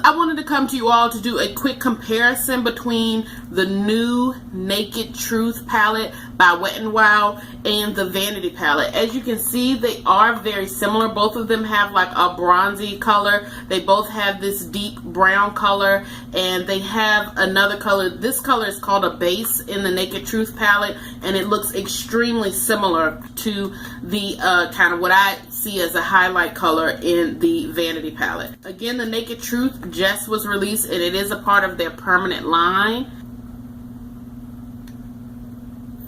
I wanted to come to you all to do a quick comparison between the new Naked Truth palette by Wet n Wild and the Vanity palette. As you can see, they are very similar. Both of them have like a bronzy color. They both have this deep brown color, and they have another color. This color is called a base in the Naked Truth palette, and it looks extremely similar to the kind of what I see as a highlight color in the Vanity palette. Again, the Naked Truth just was released, and it is a part of their permanent line.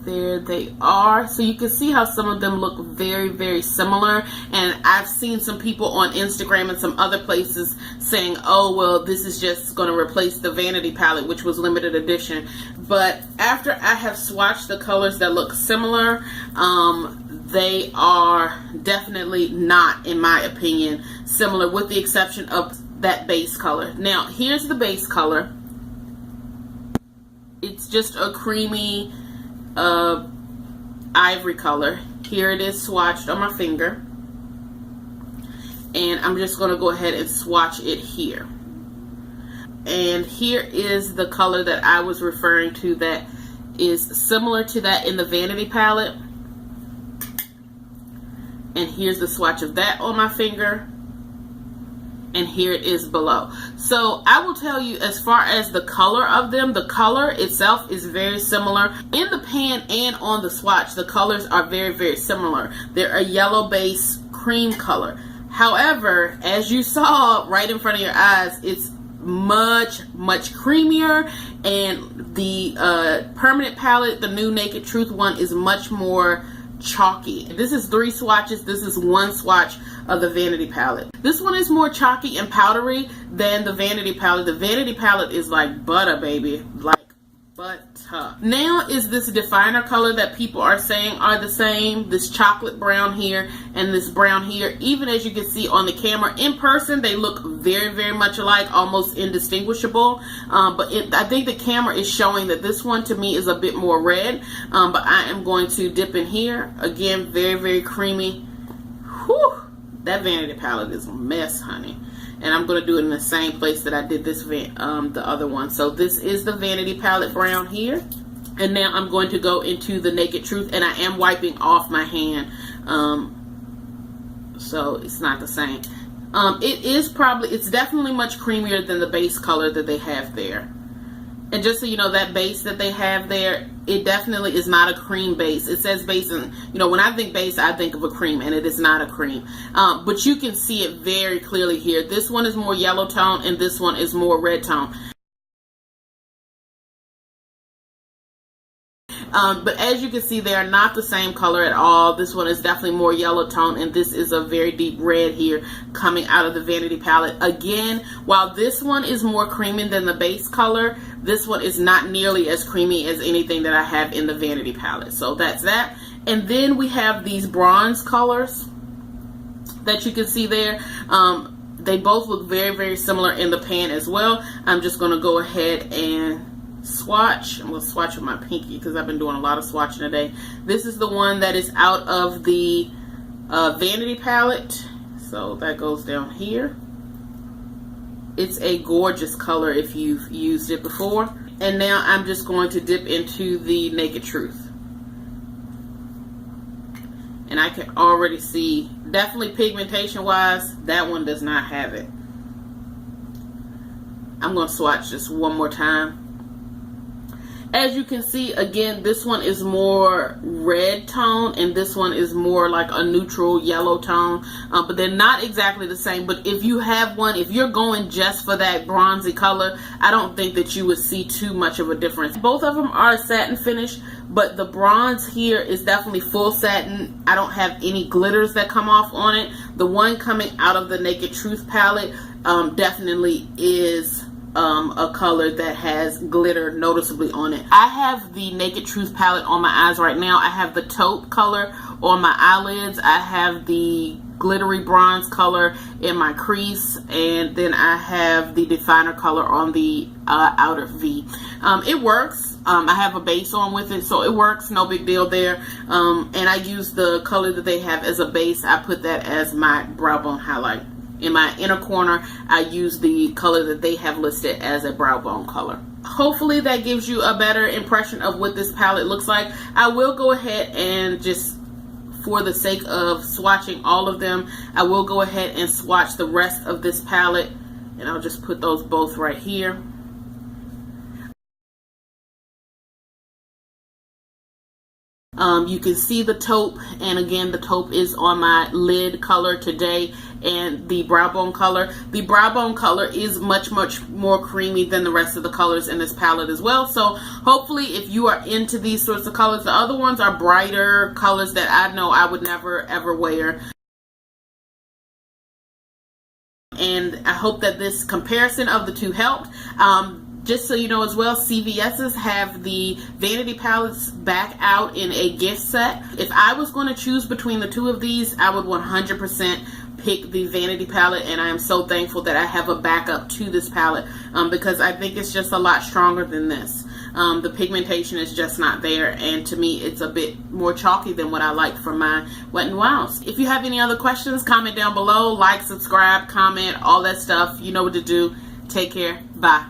There they are. So you can see how some of them look very, very similar. And I've seen some people on Instagram and some other places saying, oh, well, this is just going to replace the Vanity palette, which was limited edition. But after I have swatched the colors that look similar, they are definitely not, in my opinion, similar, with the exception of that base color. Now, here's the base color. It's just a creamy ivory color. Here it is swatched on my finger, and I'm just going to go ahead and swatch it here. And here is the color that I was referring to that is similar to that in the Vanity palette. And here's the swatch of that on my finger. And here it is below. So I will tell you, as far as the color of them, the color itself is very similar. In the pan and on the swatch, the colors are very, very similar. They're a yellow base cream color. However, as you saw right in front of your eyes, it's much, much creamier. And the permanent palette, the new Naked Truth one, is much more chalky. This is 3 swatches. This is 1 swatch of the Vanity palette. This one is more chalky and powdery than the Vanity palette. The Vanity palette is like butter, baby. Like butter. Now is this definer color that people are saying are the same. This chocolate brown here and this brown here. Even as you can see on the camera, in person they look very, very much alike, almost indistinguishable. I think the camera is showing that this one to me is a bit more red. But I am going to dip in here. Again, very, very creamy. Whew. That Vanity palette is a mess, honey. And I'm going to do it in the same place that I did this the other one. So this is the Vanity palette brown here. And now I'm going to go into the Naked Truth, and I am wiping off my hand. So it's not the same. It's definitely much creamier than the base color that they have there. And just so you know, that base that they have there, it definitely is not a cream base. It says base, and when I think base, I think of a cream, and it is not a cream. But you can see it very clearly here. This one is more yellow tone, and this one is more red tone. But as you can see, they are not the same color at all. This one is definitely more yellow tone, and this is a very deep red here coming out of the Vanity palette. Again, while this one is more creamy than the base color, this one is not nearly as creamy as anything that I have in the Vanity palette. So that's that. And then we have these bronze colors that you can see there. They both look very, very similar in the pan as well. I'm just going to go ahead and swatch. I'm going to swatch with my pinky because I've been doing a lot of swatching today. This is the one that is out of the Vanity palette. So that goes down here. It's a gorgeous color if you've used it before. And now I'm just going to dip into the Naked Truth. And I can already see, definitely pigmentation wise, that one does not have it. I'm going to swatch just one more time. As you can see, again, this one is more red tone, and this one is more like a neutral yellow tone. But they're not exactly the same. But if you have one, if you're going just for that bronzy color, I don't think that you would see too much of a difference. Both of them are a satin finish, but the bronze here is definitely full satin. I don't have any glitters that come off on it. The one coming out of the Naked Truth palette definitely is a color that has glitter noticeably on it. I have the Naked Truth palette on my eyes right now. I have the taupe color on my eyelids. I have the glittery bronze color in my crease, and then I have the definer color on the outer V. It works. I have a base on with it, so it works. No big deal there. And I use the color that they have as a base. I put that as my brow bone highlight in my inner corner, I use the color that they have listed as a brow bone color. Hopefully that gives you a better impression of what this palette looks like. I will go ahead and just, for the sake of swatching all of them, I will go ahead and swatch the rest of this palette, and I'll just put those both right here. You can see the taupe, and again, the taupe is on my lid color today, and the brow bone color. The brow bone color is much more creamy than the rest of the colors in this palette as well. So hopefully if you are into these sorts of colors, the other ones are brighter colors that I know I would never ever wear. And I hope that this comparison of the two helped. Just so you know as well, CVS's have the Vanity Palettes back out in a gift set. If I was going to choose between the two of these, I would 100% pick the Vanity Palette, and I am so thankful that I have a backup to this palette because I think it's just a lot stronger than this. The pigmentation is just not there, and to me it's a bit more chalky than what I like for my Wet n Wilds. If you have any other questions, comment down below, like, subscribe, comment, all that stuff. You know what to do. Take care. Bye.